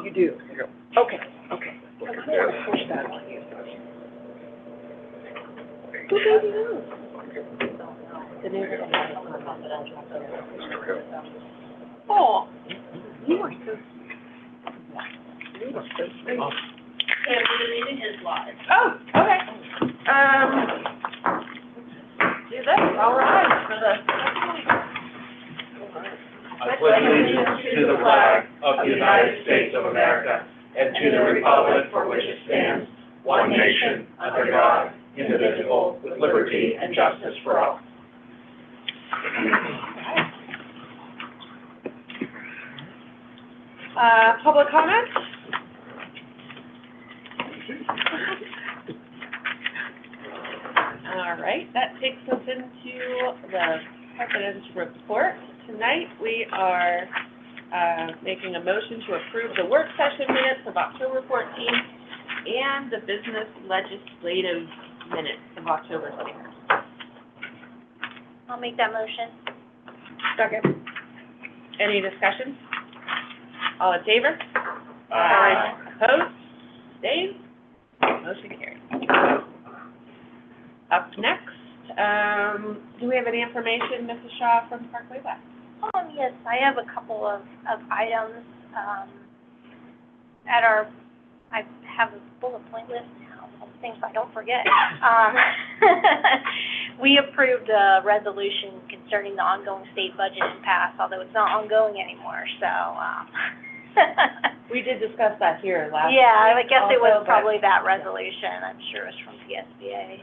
You do? Okay, okay. I don't want to push that on you. Who gave you those? The neighbor that had a confidential. Oh, you are so, you are so sweet. Yeah, we're reading his live. Oh, okay. Do this, all right, for the. I pledge allegiance to the flag of the United States of America and to the republic for which it stands, one nation, under God, indivisible, with liberty and justice for all. Public comment? All right, that takes us into the president's report. Tonight, we are making a motion to approve the work session minutes of October 14th and the business legislative minutes of October 21st. I'll make that motion. Second. Any discussion? All in favor? Aye. Opposed? Abstained? Motion carried. Up next, do we have any information, Mrs. Shaw, from Parkway West? Yes, I have a couple of items, I have a bullet point list now of things I don't forget. We approved a resolution concerning the ongoing state budget impasse, although it's not ongoing anymore, so, We did discuss that here last yeah, I week guess it was also, but- probably that resolution, I'm sure it was from PSBA.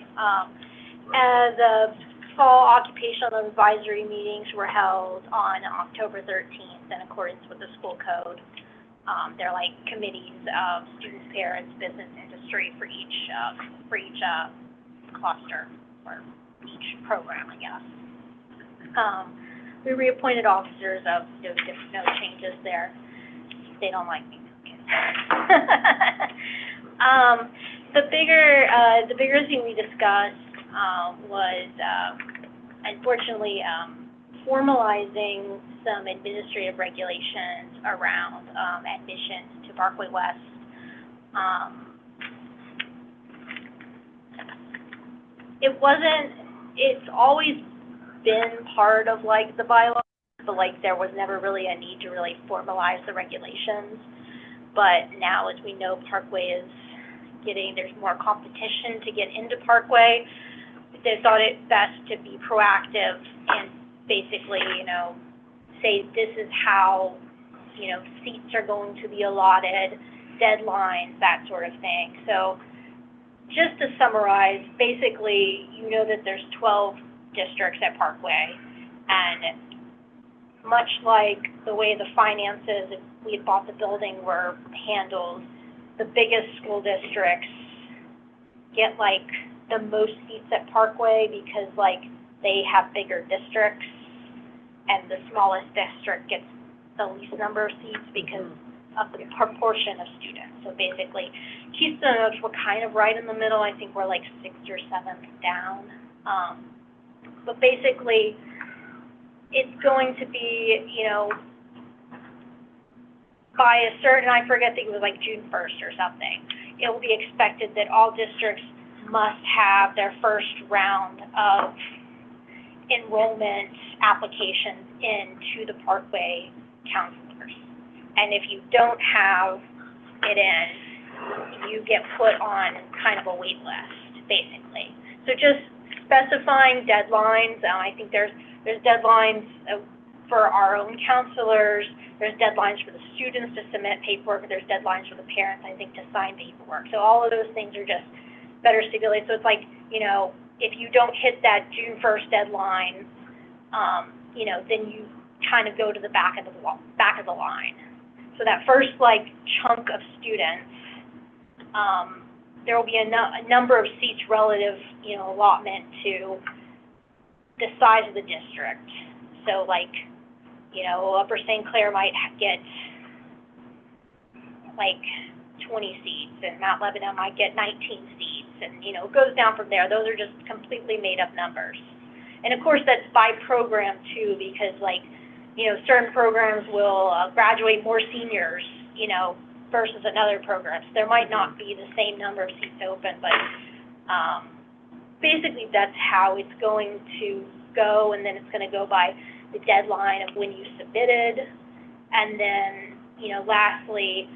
And the fall occupational advisory meetings were held on October 13th in accordance with the school code. They're like committees of students, parents, business, industry for each cluster or each program, I guess. We reappointed officers of no changes there. They don't like me. The bigger thing we discussed was unfortunately formalizing some administrative regulations around admissions to Parkway West. It's always been part of like the bylaws, but like there was never really a need to really formalize the regulations. But now, as we know, Parkway is there's more competition to get into Parkway. They thought it best to be proactive and basically, say this is how, seats are going to be allotted, deadlines, that sort of thing. So just to summarize, basically, you know that there's 12 districts at Parkway, and much like the way the finances, if we had bought the building, were handled, the biggest school districts get like the most seats at Parkway because like they have bigger districts, and the smallest district gets the least number of seats because of the proportion of students. So basically, Keystone Oaks, we're kind of right in the middle. I think we're like 6th or 7th down. But basically, it's going to be, by a certain, I forget, I think it was like June 1st or something, it will be expected that all districts must have their first round of enrollment applications into the Parkway counselors. And if you don't have it in, you get put on kind of a wait list, basically. So just specifying deadlines, I think there's deadlines for our own counselors, there's deadlines for the students to submit paperwork, there's deadlines for the parents, I think, to sign paperwork. So all of those things are just better stipulated. So it's like, if you don't hit that June 1st deadline, then you kind of go to the back of the line. So that first chunk of students, there will be a number of seats relative, allotment to the size of the district. So Upper St. Clair might get 20 seats, and Mount Lebanon might get 19 seats, and it goes down from there. Those are just completely made up numbers. And of course that's by program too, because you know, certain programs will graduate more seniors, you know, versus another program. So there might not be the same number of seats open, but basically that's how it's going to go, and then it's going to go by the deadline of when you submitted. And then, you know, lastly,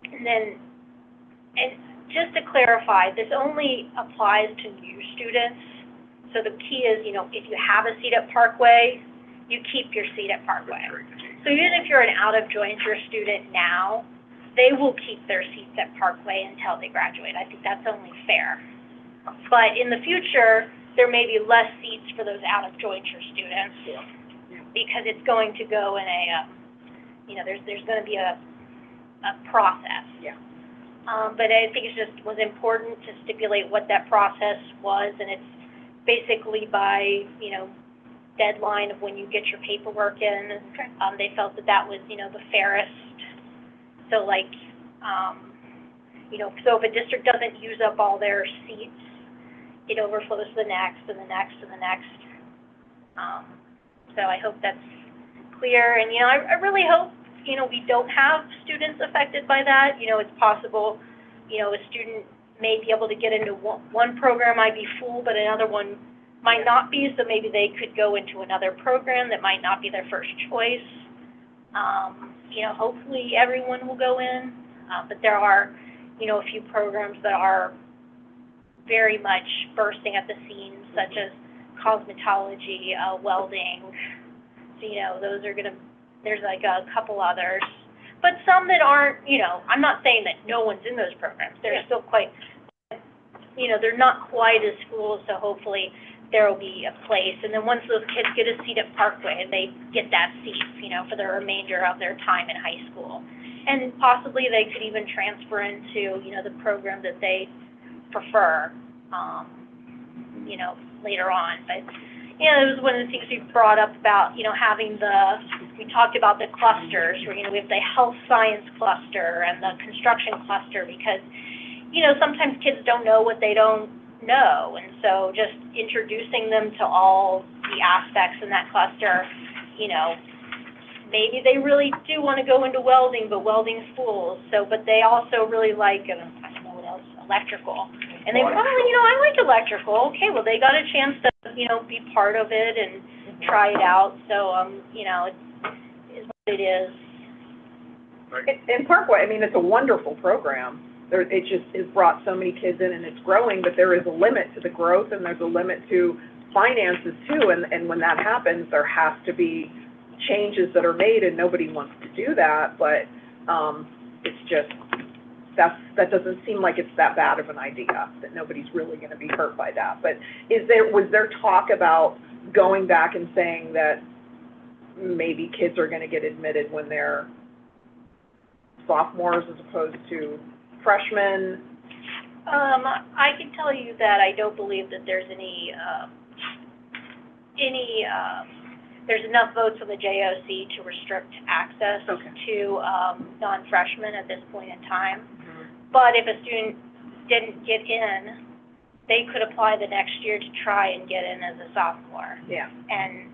and just to clarify, this only applies to new students. So the key is, you know, if you have a seat at Parkway, you keep your seat at Parkway. So even if you're an out-of-Jointure student now, they will keep their seats at Parkway until they graduate. I think that's only fair. But in the future, there may be less seats for those out-of-Jointure students because it's going to go in a, you know, there's going to be a process. Yeah. But I think it just was important to stipulate what that process was, and it's basically by, you know, deadline of when you get your paperwork in. Okay. They felt that that was, you know, the fairest. So like, you know, so if a district doesn't use up all their seats, it overflows to the next and the next and the next. So I hope that's clear. And, you know, I really hope, you know, we don't have students affected by that. You know, it's possible, you know, a student may be able to get into one program might be full, but another one might not be, so maybe they could go into another program that might not be their first choice. You know, hopefully everyone will go in, but there are, you know, a few programs that are very much bursting at the seams, such as cosmetology, welding. So, you know, those are gonna, there's like a couple others. But some that aren't, you know, I'm not saying that no one's in those programs. They're still quite, you know, they're not quite as full, so hopefully there will be a place. And then once those kids get a seat at Parkway, they get that seat, you know, for the remainder of their time in high school. And possibly they could even transfer into, you know, the program that they prefer, you know, later on. But, you know, it was one of the things we brought up about, you know, having we talked about the clusters, where, you know, we have the health science cluster and the construction cluster, because, you know, sometimes kids don't know what they don't know, and so just introducing them to all the aspects in that cluster, you know, maybe they really do want to go into welding, but welding's full, so, but they also really like, I don't know what else, electrical. And they, oh, you know, I like electrical. Okay, well, they got a chance to, you know, be part of it and try it out. So, you know, it is what it is. In Parkway, I mean, it's a wonderful program. It just has brought so many kids in, and it's growing, but there is a limit to the growth, and there's a limit to finances too, and when that happens, there has to be changes that are made, and nobody wants to do that, but it's just, that doesn't seem like it's that bad of an idea, that nobody's really going to be hurt by that. But was there talk about going back and saying that maybe kids are going to get admitted when they're sophomores as opposed to freshmen? I can tell you that I don't believe that there's there's enough votes from the JOC to restrict access to non-freshmen at this point in time. But if a student didn't get in, they could apply the next year to try and get in as a sophomore. Yeah. And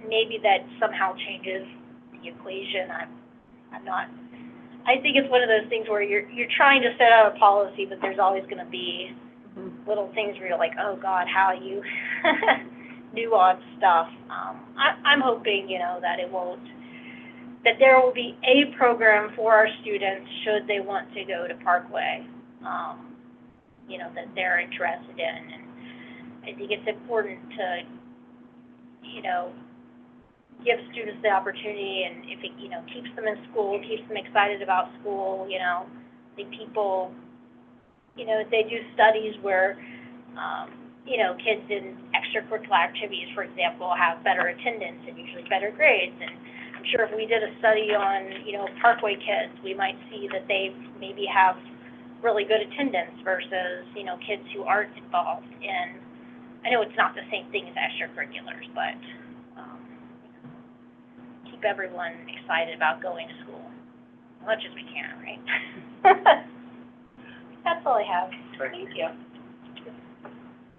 maybe that somehow changes the equation. I'm not. I think it's one of those things where you're trying to set out a policy, but there's always going to be little things where you're like, oh God, how you nuance stuff. I'm hoping, you know, that that there will be a program for our students should they want to go to Parkway, you know, that they're interested in. And I think it's important to, you know, give students the opportunity, and if it, you know, keeps them in school, keeps them excited about school, you know, I think people, you know, they do studies where, you know, kids in extracurricular activities, for example, have better attendance and usually better grades. And I'm sure if we did a study on, you know, Parkway kids, we might see that they maybe have really good attendance versus, you know, kids who aren't involved in, I know it's not the same thing as extracurriculars, but keep everyone excited about going to school as much as we can, right? That's all I have. Thank you.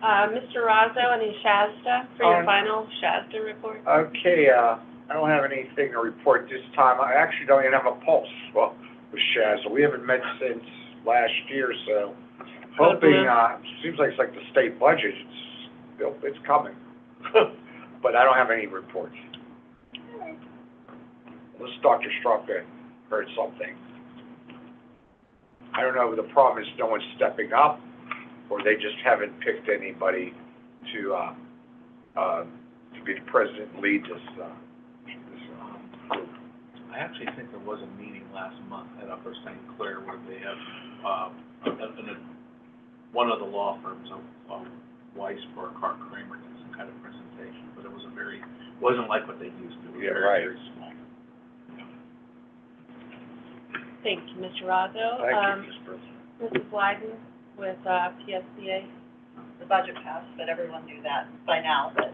Mr. Razzo, any Shasta, for your final Shasta report? Okay, I don't have anything to report this time. I actually don't even have a pulse, well, with Shazza. We haven't met since last year, so hoping, seems like it's like the state budget, it's coming. But I don't have any reports. Unless Dr. Strump heard something. I don't know if the problem is no one's stepping up, or they just haven't picked anybody to be the president and lead this group. I actually think there was a meeting last month at Upper St. Clair where they have, one of the law firms, Weiss or Clark Kramer, did some kind of presentation, but it was wasn't like what they used to. It was Yeah, very, right. very small. Thank you, Mr. Razzo. Thank you, Ms. President. Mrs. Wyden with, PSBA. The budget passed, but everyone knew that by now. But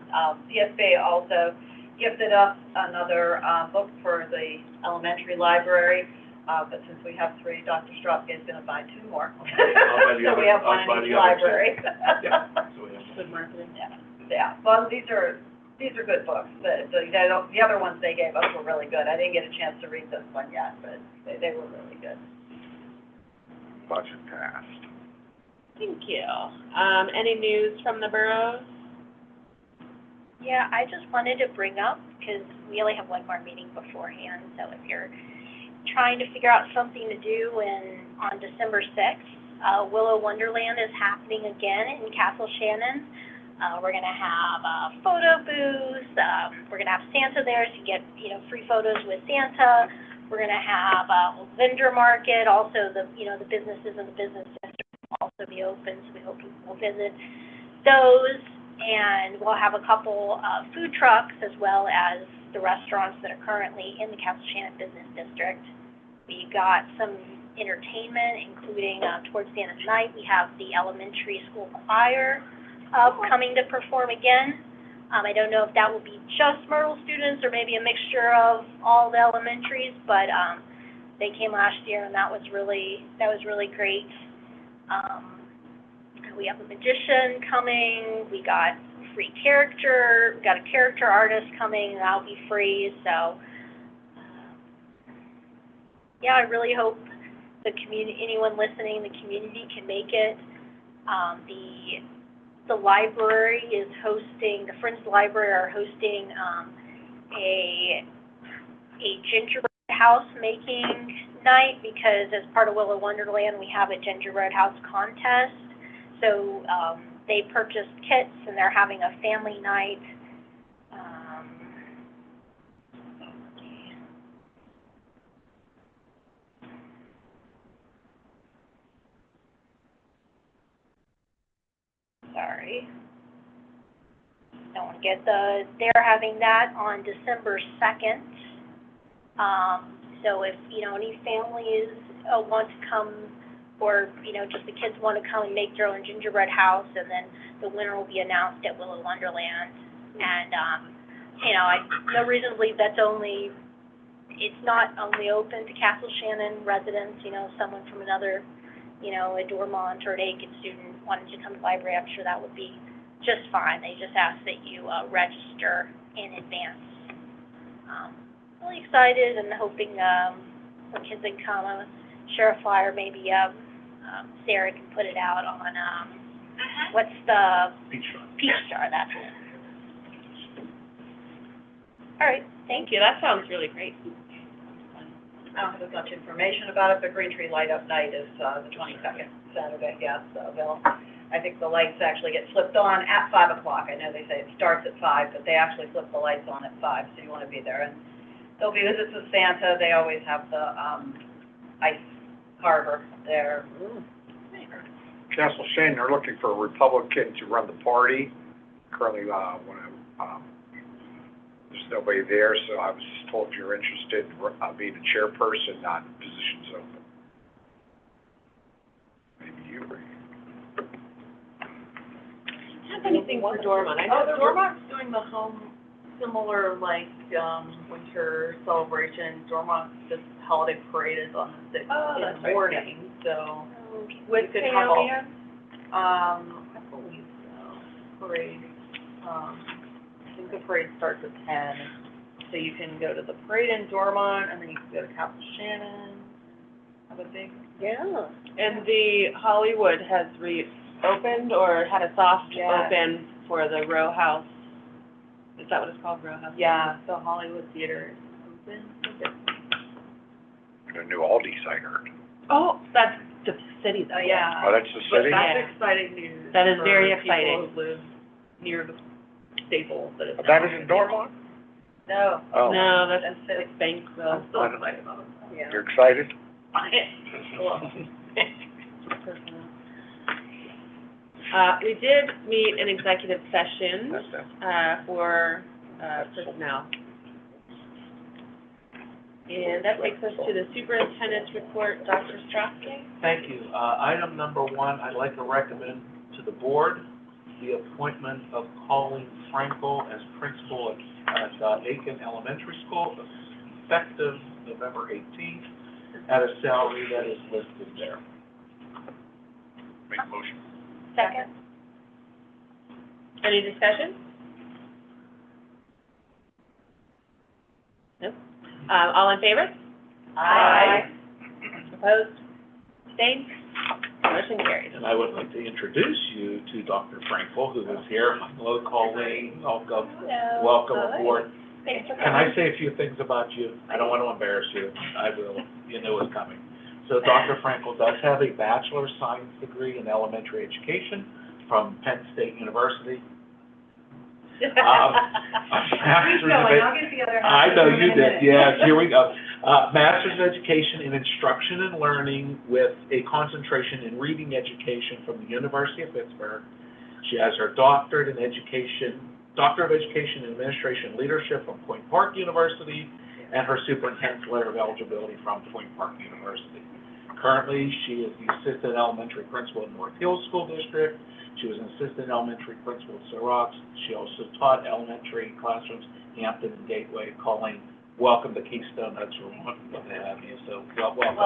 CSBA also gifted us another book for the elementary library. But since we have three, Dr. Stropke is going to buy two more. So we have one in each library. Yeah, so we have. Good marketing. Yeah. Well, these are good books. The other ones they gave us were really good. I didn't get a chance to read this one yet, but they were really good. Budget passed. Thank you. Any news from the boroughs? Yeah, I just wanted to bring up, because we only have one more meeting beforehand, so if you're trying to figure out something to do on December 6th, Willow Wonderland is happening again in Castle Shannon. We're going to have a photo booth. We're going to have Santa there, so you get, free photos with Santa. We're going to have a vendor market. Also, the businesses in the business district will also be open, so we hope people will visit those. And we'll have a couple of food trucks as well as the restaurants that are currently in the Castle Shannon Business District. We got some entertainment, including towards the end of the night, we have the elementary school choir coming to perform again. I don't know if that will be just Myrtle students or maybe a mixture of all the elementaries, but they came last year and that was really great. We have a magician coming. We got we got a character artist coming, and that'll be free. So, yeah, I really hope the community, anyone listening, the community can make it. The library is hosting, the Friends Library are hosting a gingerbread house making night, because as part of Willow Wonderland, we have a gingerbread house contest. So they purchased kits, and they're having a family night. Sorry. Don't want to get they're having that on December 2nd. So if, any families want to come, or, just the kids want to come and make their own gingerbread house, and then the winner will be announced at Willow Wonderland. And, no reason to believe it's not only open to Castle Shannon residents, someone from another, a Dormont or an Aiken student wanted to come to the library, I'm sure that would be just fine. They just ask that you register in advance. Really excited and hoping some kids can come. Share a flyer, maybe Sarah can put it out on, what's the? Peach Jar. Peach Jar, that's it. All right, Thank you. That sounds really great. I don't have as much information about it, but Green Tree Light Up Night is the 22nd, Saturday, yes. So I think the lights actually get flipped on at 5 o'clock. I know they say it starts at 5, but they actually flip the lights on at 5, so you want to be there. And there'll be visits with Santa. They always have the ice carver there. Castle Shannon, they're looking for a Republican to run the party. Currently, there's nobody there, so I was told if you're interested in being a chairperson, not positions open. Maybe you, Rick. Do you have anything for Dormont? I know Dormont's doing the home, similar winter celebration. Dormont's this holiday parade is on the 6th in the morning, so with could have all- KOBN? I believe so. parade. I think the parade starts at 10, so you can go to the parade in Dormont, and then you can go to Castle Shannon, have a big, Yeah. And the Hollywood has reopened or had a soft Yeah. open for the row house. Is that what it's called, row house? yeah, the Hollywood Theater is open. The new Aldi's, I heard. Oh, that's the city though. Oh, yeah. Oh, that's the But city? that's Yeah. exciting news. That is very For exciting. people who live near the Staples, that it's now. That isn't Dormont? No. Oh, No, that's That's Banksville. I'm still excited about it. Yeah. you're excited? We did meet an executive session, That's them. for, personnel. And that takes us to the superintendent's report, Dr. Strauss. Thank you. Item number one, I'd like to recommend to the board the appointment of Colleen Frankel as principal at Aiken Elementary School, effective November 18th, at a salary that is listed there. Make a motion. Second? Any discussion? No? All in favor? Aye. Opposed? Abstained? Motion carries. And I would like to introduce you to Dr. Frankel, who is here. Hello, Colleen. Welcome. Hello. Welcome Hi. aboard. Thanks for Can coming. I say a few things about you? I don't want to embarrass you. I will. You know what's coming. So Dr. Frankel does have a Bachelor of Science degree in elementary education from Penn State University. A Master's of I'll get the other half. I know in a you did, minute. yes, here we go. Master's of Education in Instruction and Learning with a concentration in reading education from the University of Pittsburgh. She has her Doctorate of Education in Administration and Leadership from Point Park University, and her Superintendent's Letter of Eligibility from Point Park University. Currently, she is the Assistant Elementary Principal in North Hills School District. She was an Assistant Elementary Principal at St. Rock's. She also taught elementary classrooms, Hampton and Gateway. Colleen, welcome to Keystone. That's wonderful to have you. So, welcome.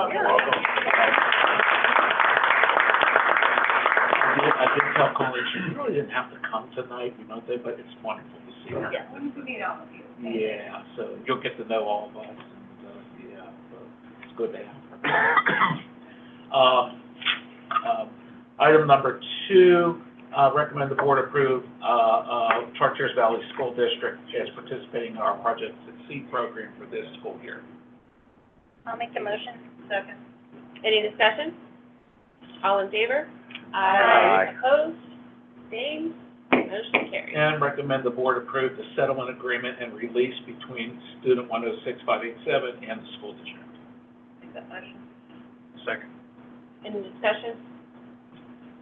I did tell Colleen, she really didn't have to come tonight, but it's wonderful to see her. Yeah, to meet all of you. Yeah, so you'll get to know all of us, and, yeah, so it's good to have her. Item number two, recommend the board approve, Chartiers Valley School District as participating in our Project Succeed program for this school year. I'll make the motion. Second. Any discussion? All in favor? Aye. Opposed? Abstained? Motion carries. And recommend the board approve the settlement agreement and release between Student 106587 and the school district. Make that motion. Second. Any discussion?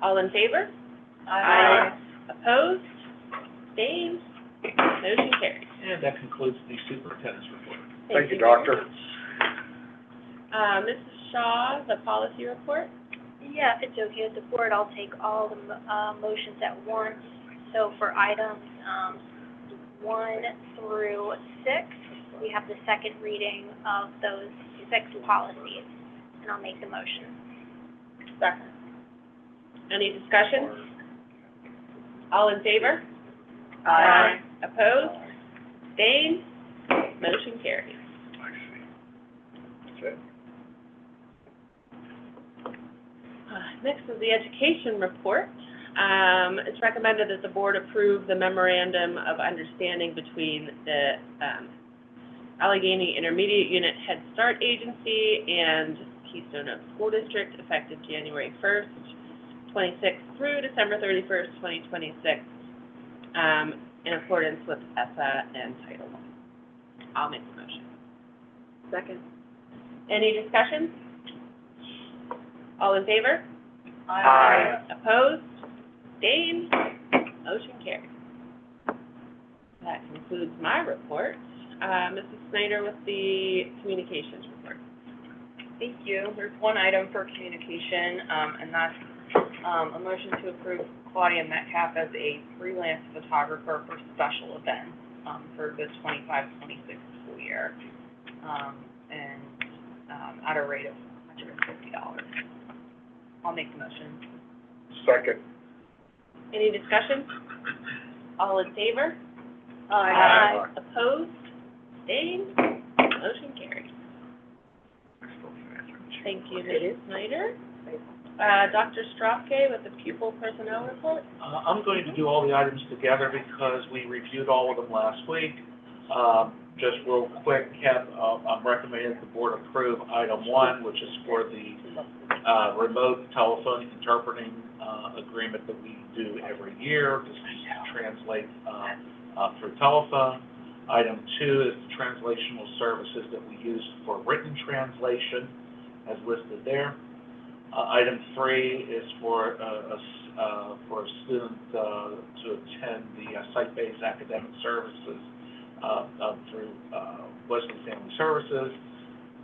All in favor? Aye. Opposed? Abstained? Motion carries. And that concludes the superintendent's report. Thank you, very Doctor. much. Mrs. Shaw, the policy report? Yeah, if it's okay with the board, I'll take all the, motions at once. So for items, 1 through 6, we have the second reading of those 6 policies, and I'll make the motion. Second. Any discussion? All in favor? Aye. Opposed? Abstained? Motion carries. I see. That's it. Next is the education report. It's recommended that the board approve the memorandum of understanding between the Allegheny Intermediate Unit Head Start Agency and Keystone Oaks School District effective January 1st, 26 through December 31st, 2026, in accordance with ESSA and Title I. I'll make the motion. Second. Any discussion? All in favor? Aye. Opposed? Abstained? Motion carries. That concludes my report. Mrs. Snyder with the communications report. Thank you. There's one item for communication, and that's, a motion to approve Claudia Metcalf as a freelance photographer for special events, for the 25-26 school year, at a rate of $150. I'll make the motion. Second. Any discussion? All in favor? Aye. Opposed? Abstained? Motion carries. Thank you, Ms. Snyder. Dr. Strofke with the pupil personnel report. I'm going to do all the items together because we reviewed all of them last week. Just real quick, Ken, I'm recommending that the board approve item 1, which is for the remote telephonic interpreting agreement that we do every year, just to translate through telephone. Item 2 is the translational services that we use for written translation, as listed there. Item 3 is for a student to attend the site-based academic services through Wesley Family Services.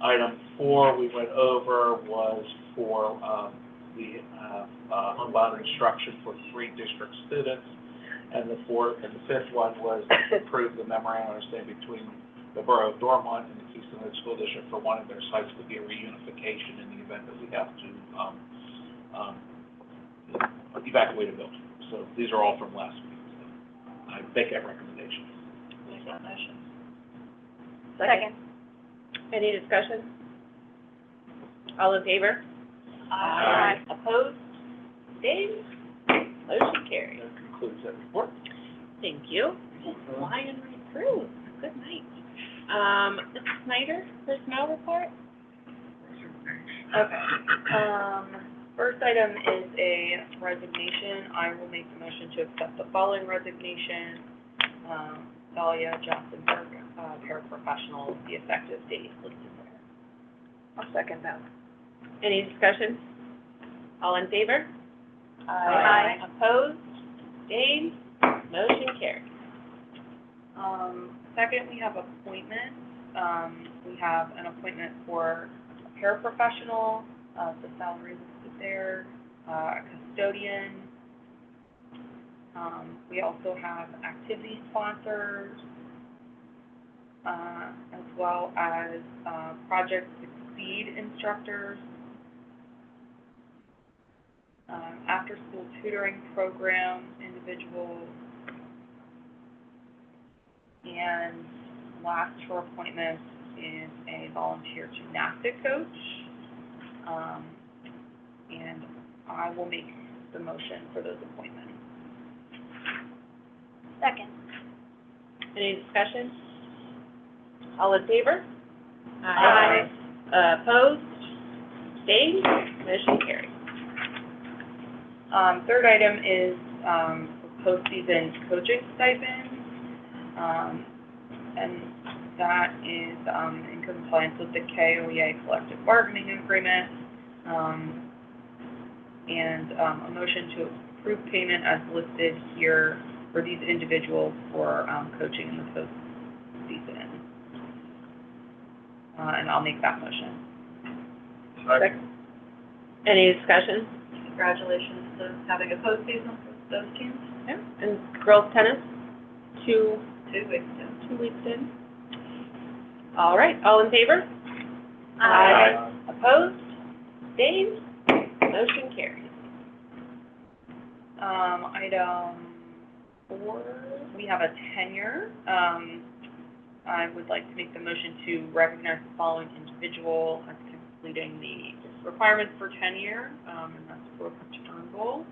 Item 4 we went over was for the homebound instruction for 3 district students, and the 5th one was to approve the memorandum of understanding between the Borough of Dormont and the Keystone Heights School District for one of their sites to be a reunification in the event that we have to evacuate a building. So these are all from last week. So I make that recommendation. Make that motion. Second. Any discussion? All in favor? Aye. Opposed? Abstained? Motion carries. That concludes that report. Thank you. Flying right through. Good night. Ms. Snyder, personnel report? Okay. First item is a resignation. I will make the motion to accept the following resignation. Dahlia Johnsonberg, paraprofessional, the effective date listed there. I'll second that. Any discussion? All in favor? Aye. Opposed? Abstained? Motion carries. Second, we have appointments. We have an appointment for a paraprofessional, the salary listed there, a custodian. We also have activity sponsors, as well as Project Succeed instructors, after-school tutoring program individuals, and last for appointments is a volunteer gymnastic coach. And I will make the motion for those appointments. Second. Any discussion? All in favor? Aye. Opposed? Abstained? Motion carries. Third item is post-season coaching stipend. And that is in compliance with the KOEA collective bargaining agreement. And a motion to approve payment as listed here for these individuals for coaching in the post-season. And I'll make that motion. Second. Any discussion? Congratulations to having a postseason for those teams. Yeah. And girls tennis, 2 2 weeks, yeah. 2 weeks in. All right, all in favor? Aye. Opposed? Abstained? Motion carries. Item 4, we have a tenure. I would like to make the motion to recognize the following individual as completing the requirements for tenure, and that's Brooke Turnbull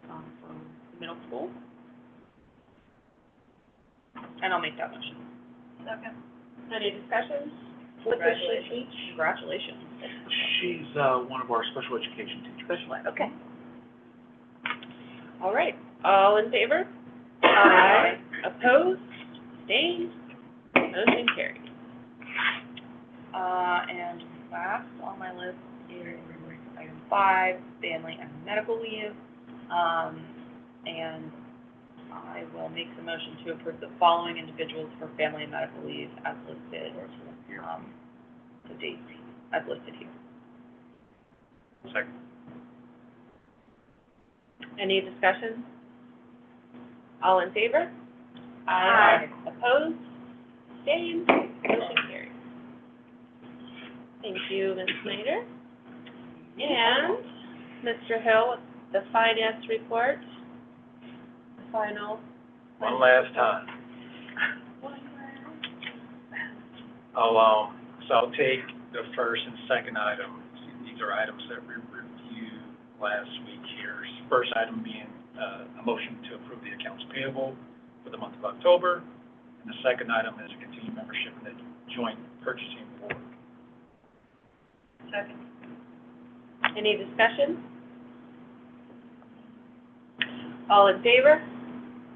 from the middle school. And I'll make that motion. Second. Any discussion? What does she teach? Congratulations. She's one of our special education teachers. Okay. All right, all in favor? Aye. Opposed? Abstained? Motion carries. And last on my list is item 5, family and medical leave. And I will make the motion to approve the following individuals for family and medical leave as listed, the dates as listed here. Second. Any discussion? All in favor? Aye. Opposed? Abstained? Motion carries. Thank you, Ms. Snyder. And Mr. Hill, the finance report. final. One last time. I'll take the first and second item. These are items that we reviewed last week here. First item being, a motion to approve the accounts payable for the month of October. And the second item is a continued membership in the joint purchasing board. Second. Any discussion? All in favor?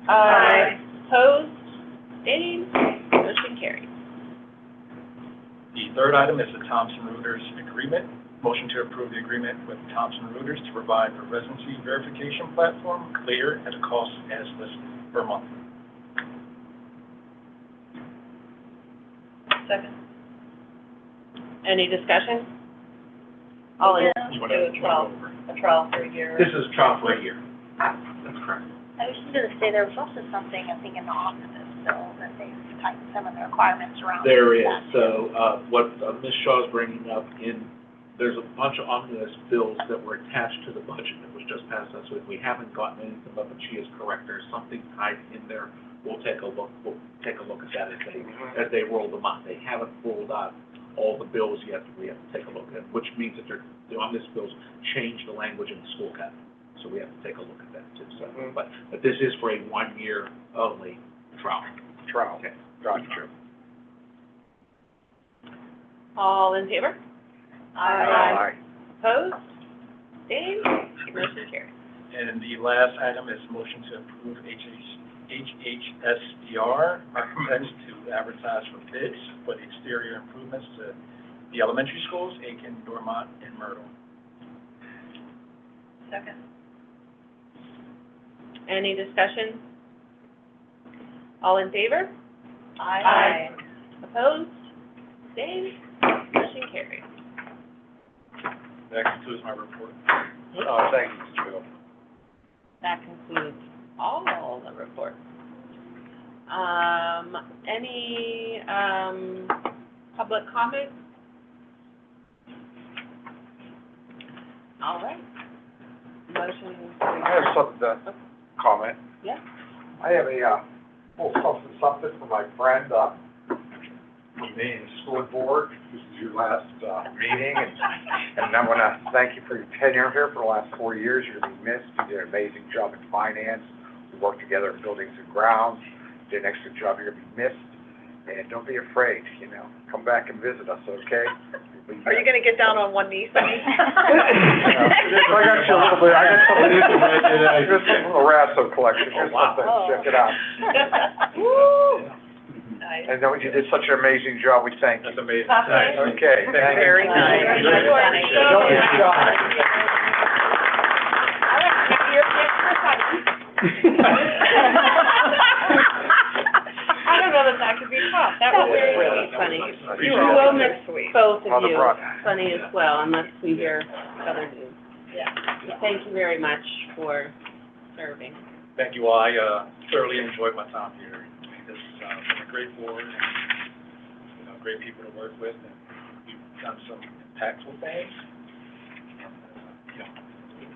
Aye. Opposed? Abstained? Motion carries. The third item is the Thomson Reuters agreement. Motion to approve the agreement with Thomson Reuters to provide the residency verification platform, CLEAR, at a cost as listed per month. Second. Any discussion? All in, You want Do to a trial, a trial for a year. This is trial for a year. That's correct. I was just gonna say, there was also something, I think, in the omnibus bill that they've tightened some of the requirements around. There is, that. so, what Ms. Shaw is bringing up there's a bunch of omnibus bills that were attached to the budget that was just passed last week. We haven't gotten anything, but she is correct, there's something tied in there. We'll take a look at that as they roll them out. They haven't rolled out all the bills yet, we have to take a look at, which means that the omnibus bills change the language in the school code. So we have to take a look at that too, so, but this is for a 1 year only trial. Okay, gotcha. all in favor? Aye. Opposed? Abstained? Motion carries. And the last item is motion to approve HHSDR architects to advertise for bids for the exterior improvements to the elementary schools, Aiken, Dormont, and Myrtle. Second. Any discussion? All in favor? Aye. Opposed? Abstained? Motion carries. That concludes my report. Thank you, Mr. Bill. That concludes all the reports. Any, public comment? All right. Motion. I have something to comment. Yeah. I have a, little something for my friend, from the school board. This is your last, meeting, and I wanna thank you for your tenure here for the last 4 years. You're gonna be missed. You did an amazing job in finance. We worked together in buildings and grounds. Did an excellent job. You're gonna be missed. And don't be afraid, come back and visit us, okay? Are you gonna get down on one knee, Sonny? I got you a little bit, I got something, here's some Rasso collection, here's something, check it out. Woo! Nice. And you did such an amazing job, we thank you. That's amazing. Nice. Okay, thank you. Very nice. You are so Don't be nice. shy. All right, now you're next for I don't know that could be tough. That was very funny. You We will miss both of Mother you, brought- Sunny as well, unless we hear other news. Yeah. Thank you very much for serving. Thank you all. I thoroughly enjoyed my time here. This has been a great board, and, great people to work with, and you've done some impactful things.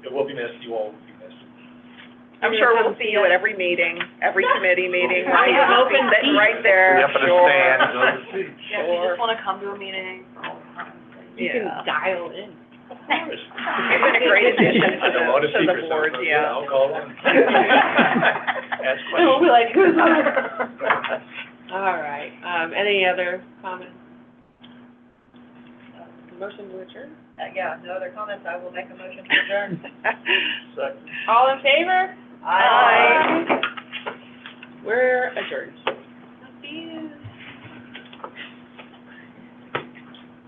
It will be missed. You all will be missed. I'm sure we'll see you at every meeting, every committee meeting, right? We have open Sitting right seats. there. Up in the Sure. stands. Yeah, if you just wanna come to a meeting for all the time. You can Yeah. dial in. You've been a great addition I know all the to the secrets, board, so, yeah. I'll call them. Ask And we'll be questions. like, who's on? All right, any other comments? Motion to adjourn? Yeah, no other comments, I will make a motion to adjourn. Second. All in favor? Aye. We're adjourned.